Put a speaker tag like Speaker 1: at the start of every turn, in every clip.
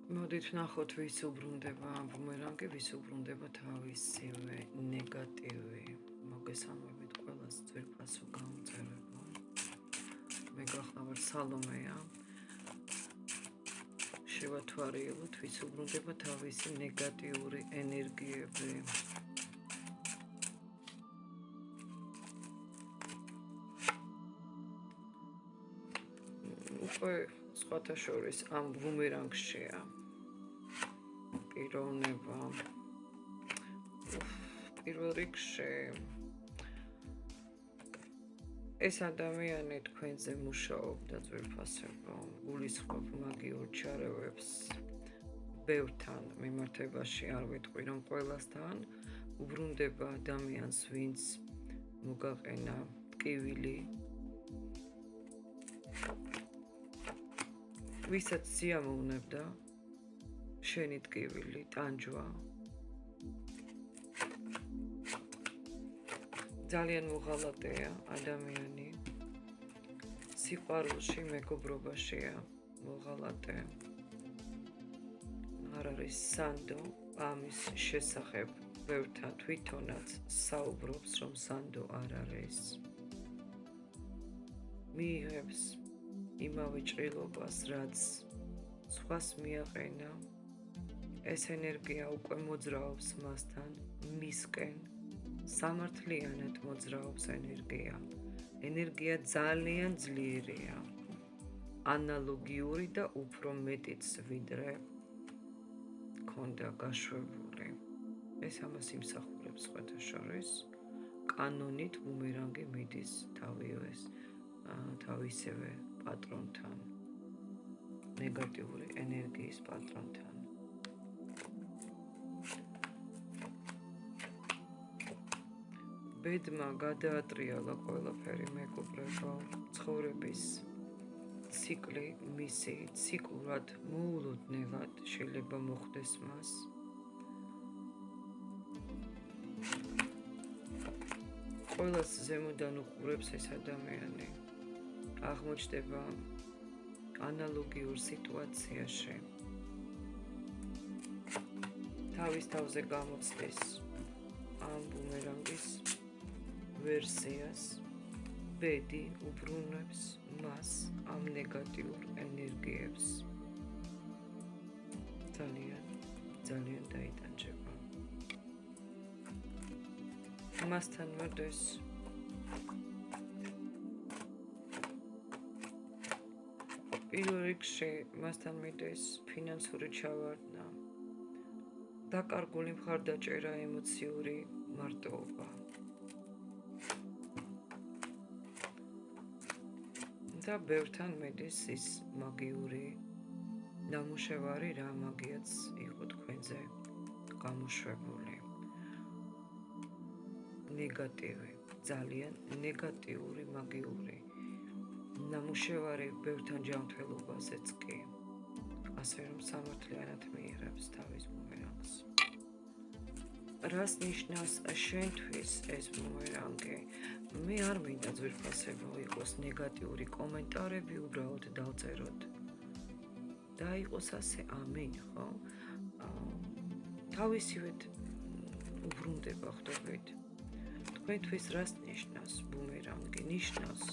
Speaker 1: მოდით ვნახოთ, ვის უბრუნდება ბუმერანგი, ვის უბრუნდება თავისივე ნეგატივი. მოგესალმებით ყველას, ძვირფასო გამოწერებო. მე გახლავართ სალომეა. შევათვალიეროთ, ვის უბრუნდება თავისი ნეგატიური ენერგიები. უკვე სხვათა შორის ამ ბუმერანგშია პიროვნება. პირველ რიგში ეს ადამიანი თქვენზე მუშაობდა ძვირფასებო, გულისხმობ მაგიურ ჩარევებს ბევრთან მიმართებაში, არ ვიტყვი რომ ყველასთან. უბრუნდება ადამიანს, ვინც მოგაყენა ტკივილი, ვისაც სიამოვნებდა შენი ტკივილი, ტანჯვა. ძალიან მოღალატეა ადამიანი, სიყვარულში, მეგობრობაშია მოღალატე. არ არის სანდო ამის შესახებ ბევრთან თვითონაც საუბრობს, რომ სანდო არ არის. მიიღებს იმავე ჭრილობას, რაც სხვას მიაყენა, ეს ენერგია უკვე მოძრაობს მასთან, მისკენ, სამართლიანად მოძრაობს ენერგია. ენერგია ძალიან ძლიერია, ანალოგიური და უფრო მეტიც ვიდრე ქონდა გაშვებული. ეს ამას იმსახურებს სხვათა შორის. კანონით ბუმერანგი მიდის თავისივე პატრონთან, ნეგატიური ენერგიის პატრონთან. ბედმა გადაატრიალა ყველაფერი მეგობრებო, ცხოვრების ციკლი მისი ციკლურად მოულოდნელად შეიძლება მოხდეს მას. ყველას ზემოდან უყურებს ეს ადამიანი. აღმოჩნდება ანალოგიურ სიტუაციაში. თავის თავზე გამოცდის ამ ბუმერანგის ვერსიას. ბედი უბრუნებს მას ამ ნეგატიურ ენერგიებს. ძალიან დაიტანჯება. მასთან მოდის პირველ რიგში მასთან მიდის ფინანსური ჩავარდნა, დაკარგული მხარდაჭერა, ემოციური მარტოობა. და ბევრთან მიდის ის მაგიური ნამუშევარი, რა მაგიაც იყო თქვენზე გამოშვებული. ნეგატივი, ძალიან ნეგატიური მაგიური ნამუშევარი ბევრთან ჯანმრთელობაზეც კი, ასე რომ სამართლიანად მიიღებს თავის ბუმერანგს. რას ნიშნავს შენთვის ეს ბუმერანგი? მე არ მინდა ძვირფასებო იყოს ნეგატიური კომენტარები, უბრალოდ დავწეროთ და იყოს ასე ამინ, ხო? თავისივეთ უბრუნდება ხვდებით. თქვენთვის რას ნიშნავს ბუმერანგი? ნიშნავს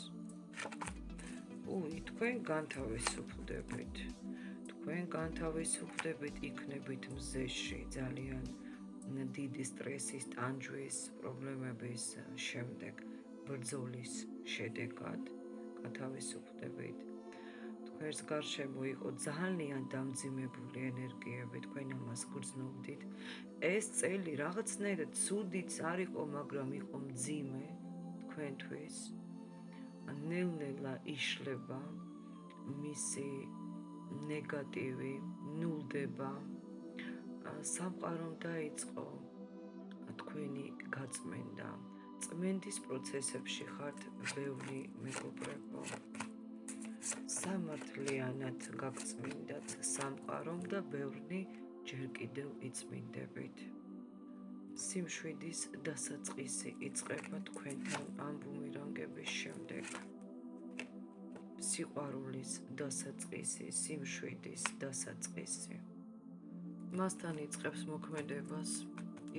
Speaker 1: თქვენ განთავისუფლდებით. თქვენ განთავისუფლდებით, იქნებით მზეში ძალიან დიდი სტრესის, ტანჯვის, პრობლემების შემდეგ, ბრძოლის შედეგად გათავისუფლდებით. თქვენს გარშემო იყო ძალიან დამძიმებული ენერგიები, თქვენ ამას გრძნობდით. ეს წელი რაღაცნაირად ცუდიც არ იყო, მაგრამ იყო მძიმე თქვენთვის. ნელ-ნელა იშლება მისი ნეგატივი, ნულდება. სამყარომ დაიწყო თქვენი გაწმენდა. წმენდის პროცესებში ხართ ბევრი მეგობრებო. სამართლიანად გაგწმინდათ სამყარომ და ბევრი ჯერ კიდევ იწმინდებით. სიმშვიდის დასაწყისი იწყება თქვენთან ამ ბუმერანგების შემდეგ. სიყვარულის დასაწყისი, სიმშვიდის დასაწყისი. მასთან იწყებს მოქმედებას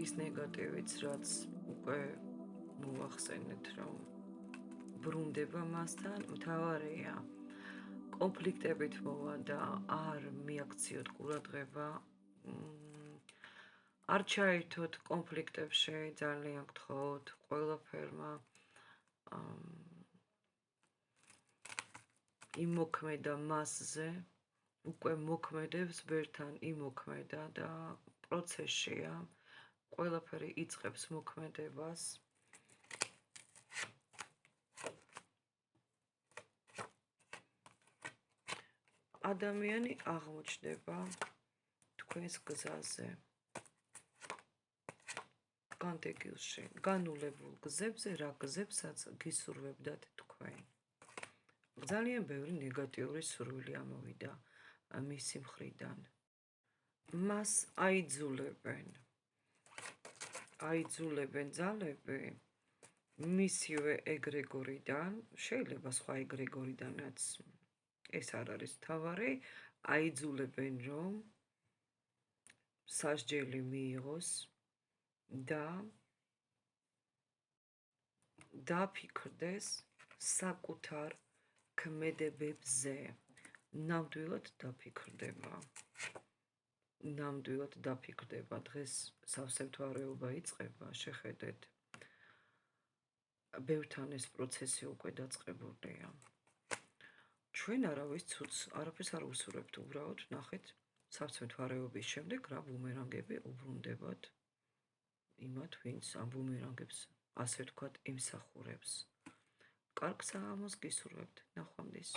Speaker 1: ის ნეგატივიც, რაც უკვე მოახსენეთ, რომ ბრუნდება მასთან, მთავარია კონფლიქტებით მოვა და არ მიაქციოთ ყურადღება, არ ჩაერთოთ კონფლიქტებში, ძალიან გთხოვთ, ყველაფერმა იმოქმედა მასზე, უკვე მოქმედებს ბერთან იმოქმედა და პროცესშია, ყველაფერი იწყებს მოქმედებას. ადამიანი აღმოჩნდება თქვენს გზაზე, განდეგილში, განულებულ გზებზე, რა გზებსაც გისურვებდათ თქვენ. ძალიან ბევრი ნეგატიური სურვილი ამოვიდა მისი მხრიდან. მას აიძულებენ ძალები მისივე ეგრეგორიდან, შეიძლება სხვა ეგრეგორიდანაც ეს არ არის მთავარი, აიძულებენ რომ სასჯელი მიიღოს და დაფიქრდეს საკუთარ ქმედებებზე. ნამდვილად დაფიქრდება. დღეს სავსემთვარეობა იწყება, შეხედეთ. ბევრთან ეს პროცესი უკვე დაწყებულია. ჩვენ არავის ცუდს არაფერს არ ვუსურვებთ, უბრალოდ ნახეთ სავსემთვარეობის შემდეგ რა ბუმერანგები უბრუნდებათ იმათ, ვინც ამ ბუმერანგებს ასე ვთქვათ იმსახურებს. კარგ საღამოს გისურვებთ, ნახვამდის.